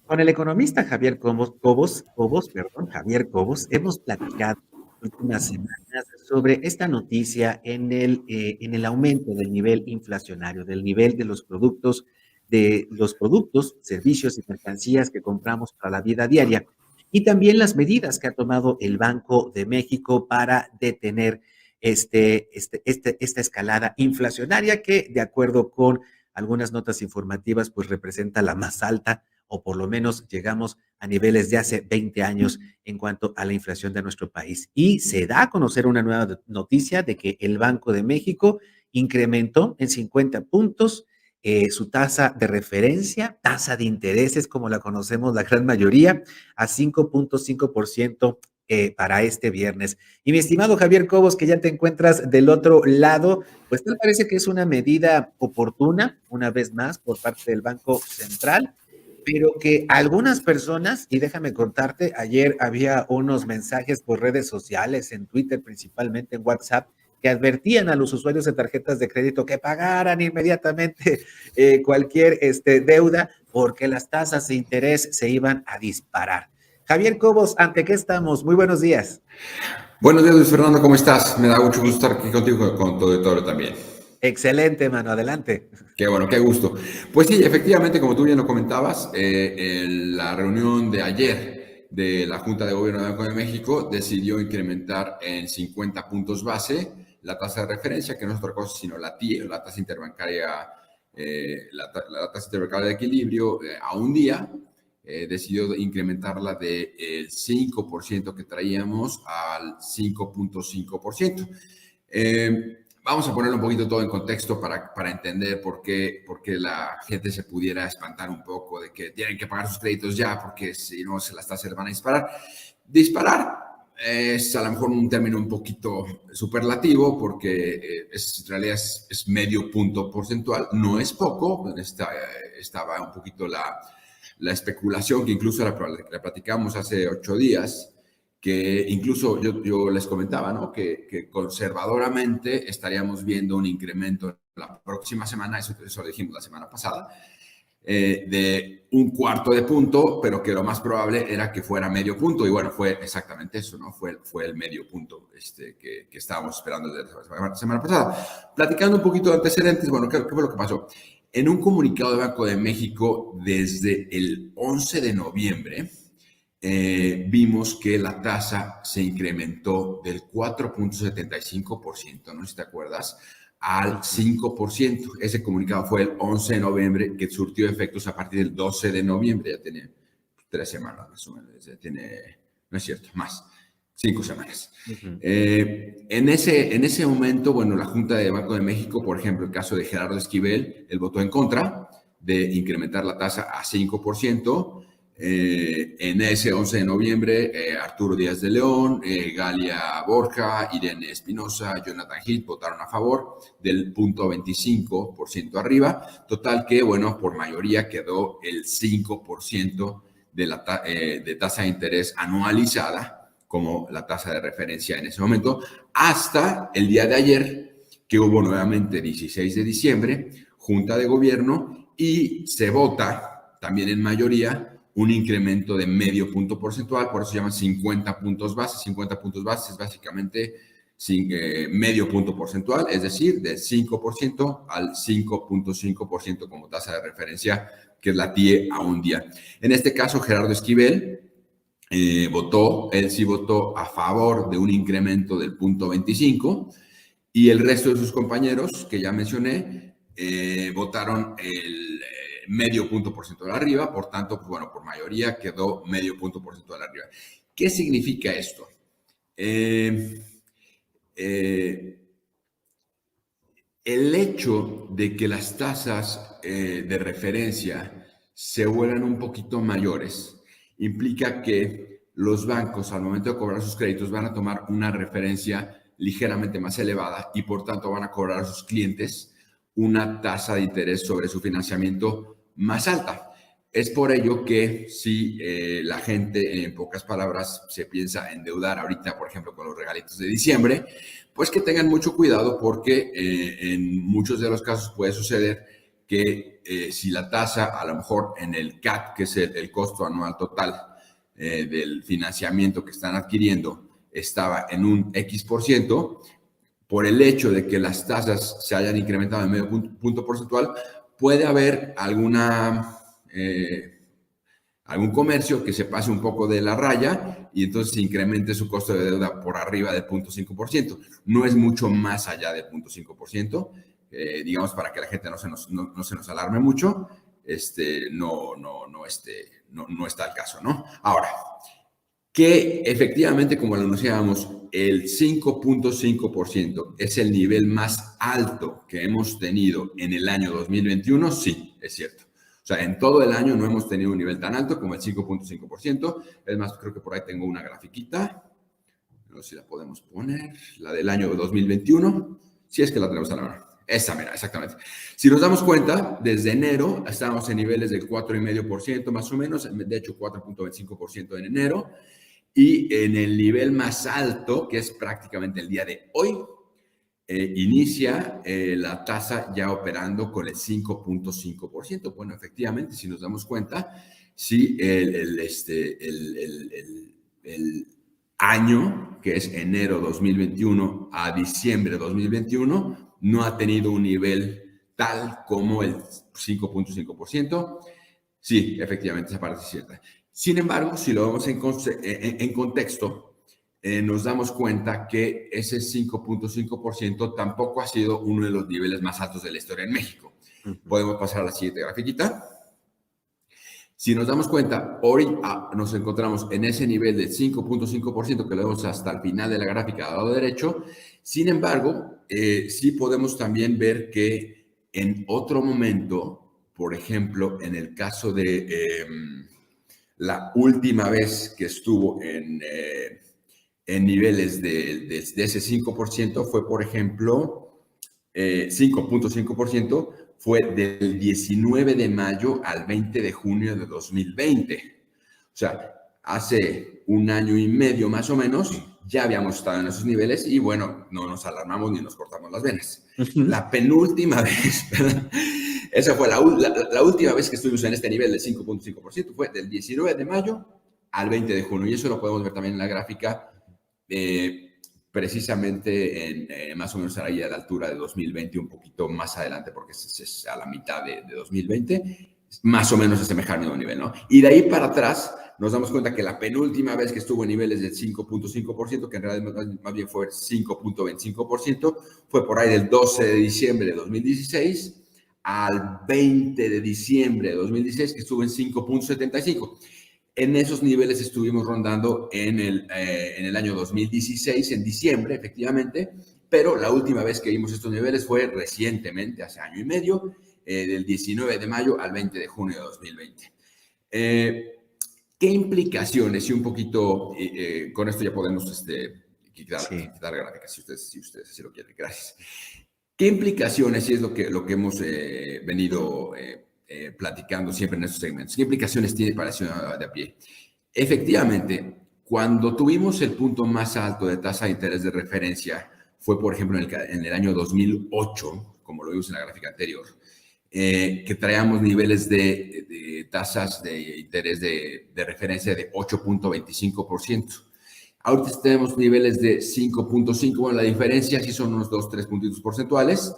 Con el economista Javier Cobos, hemos platicado en las últimas semanas sobre esta noticia en el aumento del nivel inflacionario, del nivel de los productos, servicios y mercancías que compramos para la vida diaria, y también las medidas que ha tomado el Banco de México para detener esta escalada inflacionaria que, de acuerdo con algunas notas informativas, pues representa la más alta o por lo menos llegamos a niveles de hace 20 años en cuanto a la inflación de nuestro país. Y se da a conocer una nueva noticia de que el Banco de México incrementó en 50 puntos su tasa de referencia, tasa de intereses, como la conocemos la gran mayoría, a 5.5% para este viernes. Y mi estimado Javier Cobos, que ya te encuentras del otro lado, pues tal parece que es una medida oportuna, una vez más, por parte del Banco Central, pero que algunas personas, y déjame contarte, ayer había unos mensajes por redes sociales, en Twitter principalmente, en WhatsApp, que advertían a los usuarios de tarjetas de crédito que pagaran inmediatamente cualquier deuda porque las tasas de interés se iban a disparar. Javier Cobos, ¿ante qué estamos? Muy buenos días. Buenos días, Luis Fernando, ¿cómo estás? Me da mucho gusto estar aquí contigo con todo y todo también. Excelente, mano, adelante. Qué bueno, qué gusto. Pues sí, efectivamente, como tú bien lo comentabas, en la reunión de ayer de la Junta de Gobierno del Banco de México decidió incrementar en 50 puntos base la tasa de referencia, que no es otra cosa sino la TIE, la tasa interbancaria, la tasa interbancaria de equilibrio, a un día. Decidió incrementarla del 5% que traíamos al 5.5%. Vamos a ponerlo un poquito todo en contexto para entender por qué la gente se pudiera espantar un poco de que tienen que pagar sus créditos ya, porque si no, las tasas van a disparar. Disparar es a lo mejor un término un poquito superlativo, porque en realidad es medio punto porcentual, no es poco. Estaba un poquito la especulación, que incluso la platicamos hace 8 días, que incluso yo les comentaba, ¿no? Que conservadoramente estaríamos viendo un incremento la próxima semana, eso lo dijimos la semana pasada, de 1/4 de punto, pero que lo más probable era que fuera medio punto, y bueno, fue exactamente eso, ¿no? Fue el medio punto que estábamos esperando desde la semana pasada. Platicando un poquito de antecedentes, bueno, ¿qué fue lo que pasó? En un comunicado del Banco de México desde el 11 de noviembre, vimos que la tasa se incrementó del 4.75%, ¿no? Si te acuerdas, al 5%. Ese comunicado fue el 11 de noviembre, que surtió efectos a partir del 12 de noviembre. Ya tiene 3 semanas más o menos. No es cierto, más. 5 semanas. Uh-huh. En ese momento, bueno, la Junta de Banco de México, por ejemplo, el caso de Gerardo Esquivel, él votó en contra de incrementar la tasa a 5%. En ese 11 de noviembre, Arturo Díaz de León, Galia Borja, Irene Espinosa, Jonathan Heath votaron a favor del 0.25% arriba. Total que, bueno, por mayoría quedó el 5% de tasa de interés anualizada como la tasa de referencia en ese momento, hasta el día de ayer, que hubo nuevamente 16 de diciembre, Junta de Gobierno, y se vota también en mayoría un incremento de medio punto porcentual, por eso se llaman 50 puntos base. 50 puntos base es básicamente medio punto porcentual, es decir, del 5% al 5.5% como tasa de referencia, que es la TIE a un día. En este caso, Gerardo Esquivel él sí votó a favor de un incremento del 0.25, y el resto de sus compañeros, que ya mencioné, votaron el medio punto porcentual arriba. Por tanto, pues bueno, por mayoría quedó medio punto porcentual arriba. ¿Qué significa esto? El hecho de que las tasas de referencia se vuelvan un poquito mayores implica que los bancos, al momento de cobrar sus créditos, van a tomar una referencia ligeramente más elevada, y por tanto van a cobrar a sus clientes una tasa de interés sobre su financiamiento más alta. Es por ello que si la gente, en pocas palabras, se piensa endeudar ahorita, por ejemplo, con los regalitos de diciembre, pues que tengan mucho cuidado, porque en muchos de los casos puede suceder que si la tasa, a lo mejor en el CAT, que es el costo anual total del financiamiento que están adquiriendo, estaba en un X%, por el hecho de que las tasas se hayan incrementado en medio punto porcentual, puede haber algún comercio que se pase un poco de la raya y entonces se incremente su costo de deuda por arriba del 0.5%. No es mucho más allá del 0.5%, digamos, para que la gente no se nos alarme mucho. No está el caso, ¿no? Ahora, que efectivamente, como lo anunciábamos, el 5.5% es el nivel más alto que hemos tenido en el año 2021, sí, es cierto. O sea, en todo el año no hemos tenido un nivel tan alto como el 5.5%. Es más, creo que por ahí tengo una grafiquita. No sé si la podemos poner. La del año 2021. Si es que la tenemos a la mano. Esa, mira, exactamente. Si nos damos cuenta, desde enero estábamos en niveles del 4,5% más o menos. De hecho, 4.25% en enero. Y en el nivel más alto, que es prácticamente el día de hoy, inicia la tasa ya operando con el 5.5%. Bueno, efectivamente, si nos damos cuenta, sí, el año, que es enero 2021 a diciembre 2021, no ha tenido un nivel tal como el 5.5%. Sí, efectivamente, esa parte es cierta. Sin embargo, si lo vemos en contexto, nos damos cuenta que ese 5.5% tampoco ha sido uno de los niveles más altos de la historia en México. Podemos pasar a la siguiente grafiquita. Si nos damos cuenta, hoy nos encontramos en ese nivel del 5.5% que lo vemos hasta el final de la gráfica al lado derecho. Sin embargo, sí podemos también ver que en otro momento, por ejemplo, en el caso de la última vez que estuvo en niveles de ese 5% fue, por ejemplo, 5.5%, fue del 19 de mayo al 20 de junio de 2020. O sea, hace un año y medio más o menos, ya habíamos estado en esos niveles y bueno, no nos alarmamos ni nos cortamos las venas. La penúltima vez, esa fue la última vez que estuvimos en este nivel del 5.5%, fue del 19 de mayo al 20 de junio. Y eso lo podemos ver también en la gráfica, precisamente más o menos ahí a la altura de 2020, un poquito más adelante, porque es a la mitad de 2020, más o menos asemeja al mismo nivel, ¿no? Y de ahí para atrás nos damos cuenta que la penúltima vez que estuvo en niveles del 5.5%, que en realidad más bien fue 5.25%, fue por ahí del 12 de diciembre de 2016 al 20 de diciembre de 2016, que estuvo en 5.75%. En esos niveles estuvimos rondando en el año 2016, en diciembre, efectivamente, pero la última vez que vimos estos niveles fue recientemente, hace año y medio, del 19 de mayo al 20 de junio de 2020. ¿Qué implicaciones? Y un poquito, con esto ya podemos quitar gráficas, si ustedes así lo quieren. Gracias. ¿Qué implicaciones? Y es lo que hemos venido platicando siempre en estos segmentos. ¿Qué implicaciones tiene para el ciudadano de a pie? Efectivamente, cuando tuvimos el punto más alto de tasa de interés de referencia, fue, por ejemplo, en el año 2008, como lo vimos en la gráfica anterior, que traíamos niveles de tasas de interés de referencia de 8.25%. Ahorita tenemos niveles de 5.5%. Bueno, la diferencia sí son unos 2-3 puntitos porcentuales.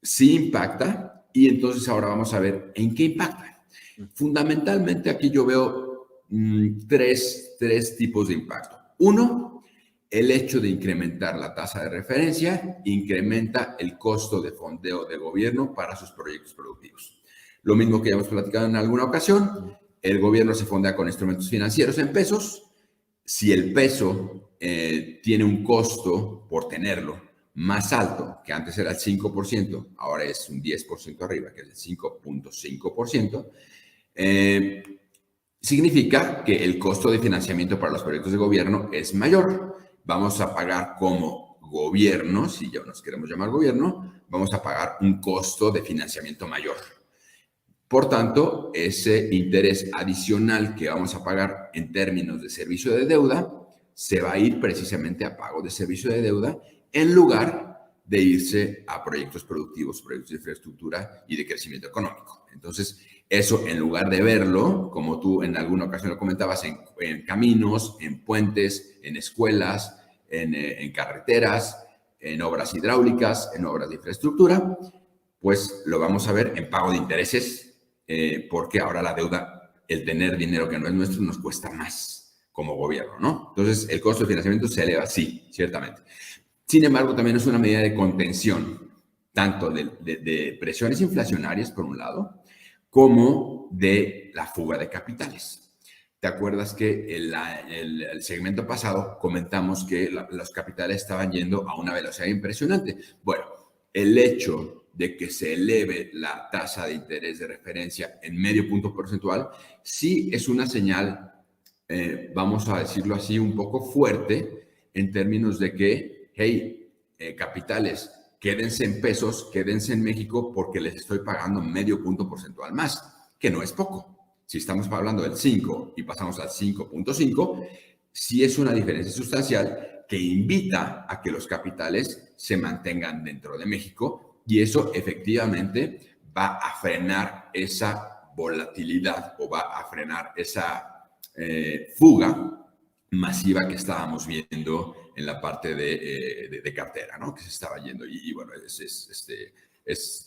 Sí impacta. Y entonces ahora vamos a ver en qué impacta. Fundamentalmente aquí yo veo tres tipos de impacto. Uno, el hecho de incrementar la tasa de referencia incrementa el costo de fondeo de gobierno para sus proyectos productivos. Lo mismo que ya hemos platicado en alguna ocasión, el gobierno se fondea con instrumentos financieros en pesos. Si el peso tiene un costo por tenerlo más alto, que antes era el 5%, ahora es un 10% arriba, que es el 5.5%, significa que el costo de financiamiento para los proyectos de gobierno es mayor. Vamos a pagar como gobierno, si ya nos queremos llamar gobierno, vamos a pagar un costo de financiamiento mayor. Por tanto, ese interés adicional que vamos a pagar en términos de servicio de deuda se va a ir precisamente a pago de servicio de deuda en lugar de irse a proyectos productivos, proyectos de infraestructura y de crecimiento económico. Entonces, eso en lugar de verlo, como tú en alguna ocasión lo comentabas, en caminos, en puentes, en escuelas, en carreteras, en obras hidráulicas, en obras de infraestructura, pues lo vamos a ver en pago de intereses, porque ahora la deuda, el tener dinero que no es nuestro, nos cuesta más como gobierno, ¿no? Entonces, el costo de financiamiento se eleva, sí, ciertamente. Sin embargo, también es una medida de contención, tanto de presiones inflacionarias, por un lado, como de la fuga de capitales. ¿Te acuerdas que el segmento pasado comentamos que los capitales estaban yendo a una velocidad impresionante? Bueno, el hecho de que se eleve la tasa de interés de referencia en medio punto porcentual sí es una señal, vamos a decirlo así, un poco fuerte en términos de que, hey, capitales, quédense en pesos, quédense en México porque les estoy pagando medio punto porcentual más, que no es poco. Si estamos hablando del 5 y pasamos al 5.5, sí es una diferencia sustancial que invita a que los capitales se mantengan dentro de México y eso efectivamente va a frenar esa volatilidad o va a frenar esa fuga masiva que estábamos viendo en la parte de cartera, ¿no? Que se estaba yendo. Y bueno,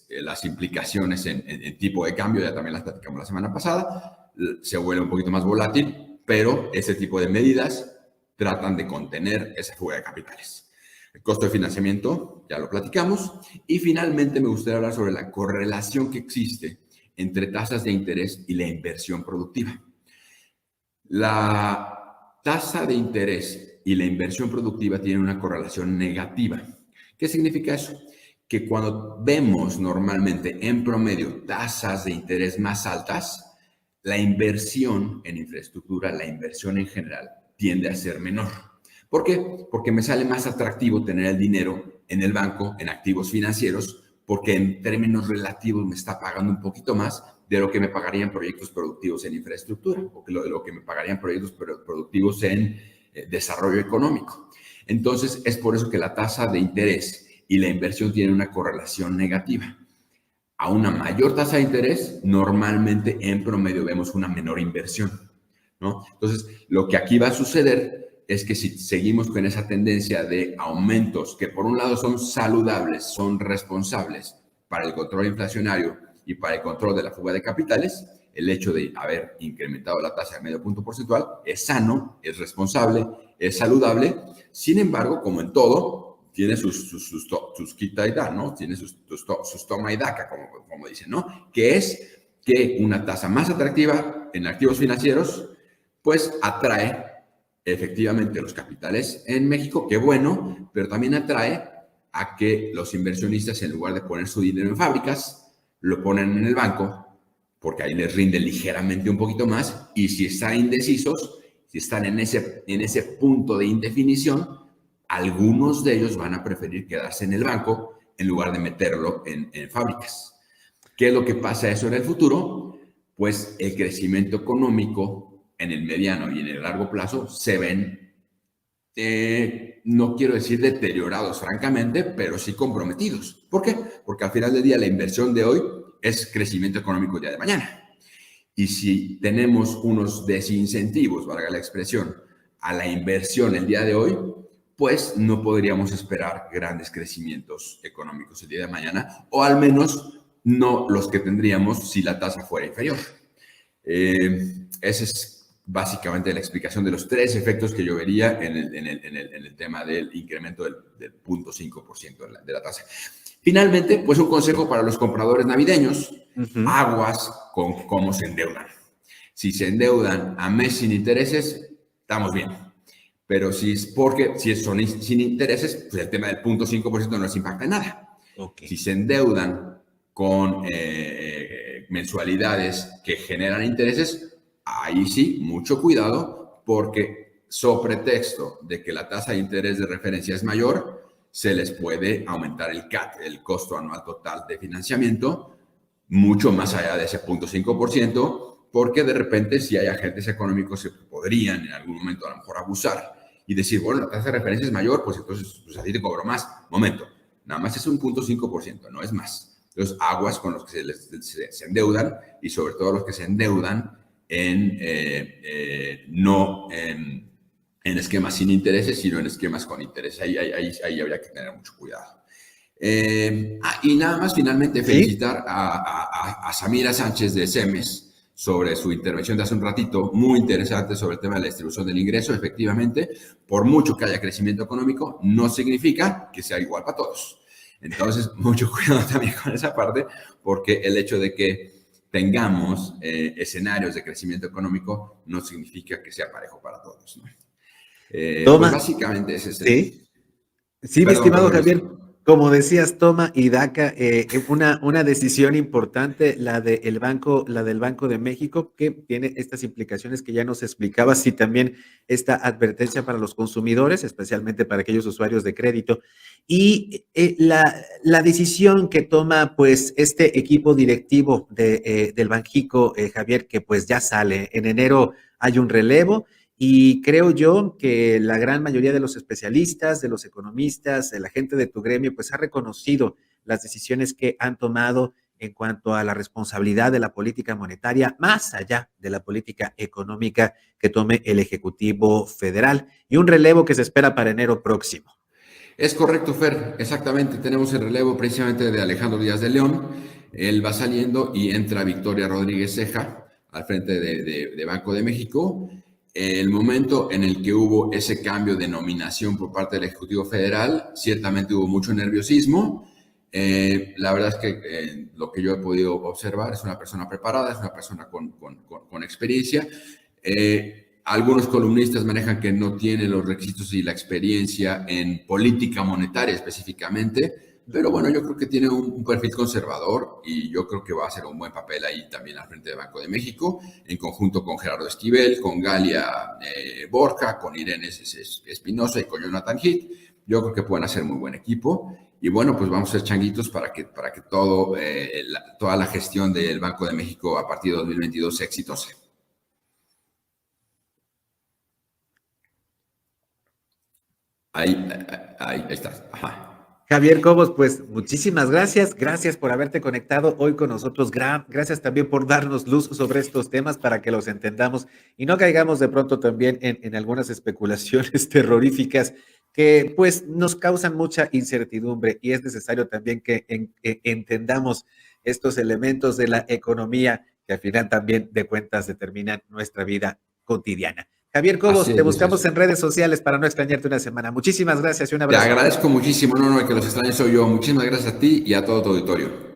las implicaciones en tipo de cambio, ya también las platicamos la semana pasada, se vuelve un poquito más volátil, pero ese tipo de medidas tratan de contener esa fuga de capitales. El costo de financiamiento, ya lo platicamos. Y finalmente me gustaría hablar sobre la correlación que existe entre tasas de interés y la inversión productiva. La tasa de interés y la inversión productiva tienen una correlación negativa. ¿Qué significa eso? Que cuando vemos normalmente en promedio tasas de interés más altas, la inversión en infraestructura, la inversión en general, tiende a ser menor. ¿Por qué? Porque me sale más atractivo tener el dinero en el banco, en activos financieros, porque en términos relativos me está pagando un poquito más de lo que me pagarían proyectos productivos en infraestructura o de lo que me pagarían proyectos productivos en desarrollo económico. Entonces, es por eso que la tasa de interés y la inversión tienen una correlación negativa. A una mayor tasa de interés, normalmente en promedio vemos una menor inversión, ¿no? Entonces, lo que aquí va a suceder es que si seguimos con esa tendencia de aumentos que por un lado son saludables, son responsables para el control inflacionario y para el control de la fuga de capitales, el hecho de haber incrementado la tasa de medio punto porcentual es sano, es responsable, es saludable. Sin embargo, como en todo, tiene sus quita y da, ¿no? Tiene sus toma y daca, como dicen, ¿no? Que es que una tasa más atractiva en activos financieros, pues atrae efectivamente los capitales en México, qué bueno, pero también atrae a que los inversionistas, en lugar de poner su dinero en fábricas, lo ponen en el banco, porque ahí les rinde ligeramente un poquito más, y si están indecisos, si están en ese punto de indefinición, algunos de ellos van a preferir quedarse en el banco en lugar de meterlo en fábricas. ¿Qué es lo que pasa eso en el futuro? Pues el crecimiento económico en el mediano y en el largo plazo se ven, no quiero decir deteriorados francamente, pero sí comprometidos. ¿Por qué? Porque al final del día la inversión de hoy es crecimiento económico el día de mañana. Y si tenemos unos desincentivos, valga la expresión, a la inversión el día de hoy, pues no podríamos esperar grandes crecimientos económicos el día de mañana, o al menos no los que tendríamos si la tasa fuera inferior. Esa es básicamente la explicación de los tres efectos que yo vería en el tema del incremento del 0.5% de la tasa. Finalmente, pues un consejo para los compradores navideños, aguas con cómo se endeudan. Si se endeudan a mes sin intereses, estamos bien. Pero si son sin intereses, pues el tema del 0.5% no les impacta en nada. Okay. Si se endeudan con mensualidades que generan intereses, ahí sí, mucho cuidado, porque sobre pretexto de que la tasa de interés de referencia es mayor, se les puede aumentar el CAT, el costo anual total de financiamiento, mucho más allá de ese 0.5%, porque de repente si hay agentes económicos que podrían en algún momento a lo mejor abusar y decir, bueno, la tasa de referencia es mayor, pues entonces pues así te cobro más. Momento, nada más es un 0.5%, no es más. Entonces, aguas con los que se endeudan y sobre todo los que se endeudan no en esquemas sin intereses, sino en esquemas con intereses. Ahí habría que tener mucho cuidado. Y nada más, finalmente, ¿Sí? felicitar a Samira Sánchez de SEMES sobre su intervención de hace un ratito, muy interesante sobre el tema de la distribución del ingreso. Efectivamente, por mucho que haya crecimiento económico, no significa que sea igual para todos. Entonces, mucho cuidado también con esa parte, porque el hecho de que tengamos escenarios de crecimiento económico no significa que sea parejo para todos, ¿no? Pues Toma, básicamente ese es el... sí. Sí, mi Perdón, estimado perdón, Javier, listo. como decías, toma y daca, una decisión importante, la del Banco de México, que tiene estas implicaciones que ya nos explicabas, y también esta advertencia para los consumidores, especialmente para aquellos usuarios de crédito. Y la decisión que toma, pues, este equipo directivo del Banjico, Javier, que pues ya sale. En enero hay un relevo. Y creo yo que la gran mayoría de los especialistas, de los economistas, de la gente de tu gremio, pues ha reconocido las decisiones que han tomado en cuanto a la responsabilidad de la política monetaria, más allá de la política económica que tome el Ejecutivo Federal, y un relevo que se espera para enero próximo. Es correcto, Fer, exactamente. Tenemos el relevo precisamente de Alejandro Díaz de León. Él va saliendo y entra Victoria Rodríguez Ceja al frente de Banco de México. El momento en el que hubo ese cambio de nominación por parte del Ejecutivo Federal, ciertamente hubo mucho nerviosismo. La verdad es que lo que yo he podido observar es una persona preparada, es una persona con experiencia. Algunos columnistas manejan que no tiene los requisitos y la experiencia en política monetaria específicamente, pero bueno, yo creo que tiene un perfil conservador y yo creo que va a hacer un buen papel ahí también al frente del Banco de México, en conjunto con Gerardo Esquivel, con Galia Borja, con Irene Espinosa y con Jonathan Heath. Yo creo que pueden hacer muy buen equipo. Y bueno, pues vamos a ser changuitos para que toda la gestión del Banco de México a partir de 2022 sea exitosa. Ahí está. Ajá. Javier Cobos, pues muchísimas gracias. Gracias por haberte conectado hoy con nosotros. Gracias también por darnos luz sobre estos temas para que los entendamos y no caigamos de pronto también en algunas especulaciones terroríficas que pues nos causan mucha incertidumbre, y es necesario también que entendamos estos elementos de la economía que al final también de cuentas determinan nuestra vida cotidiana. Javier Así Cobos, te es, mi buscamos César. en redes sociales para no extrañarte una semana. Muchísimas gracias y un Te abrazo. agradezco muchísimo. No, no, el que los extraños soy yo. Muchísimas gracias a ti y a todo tu auditorio.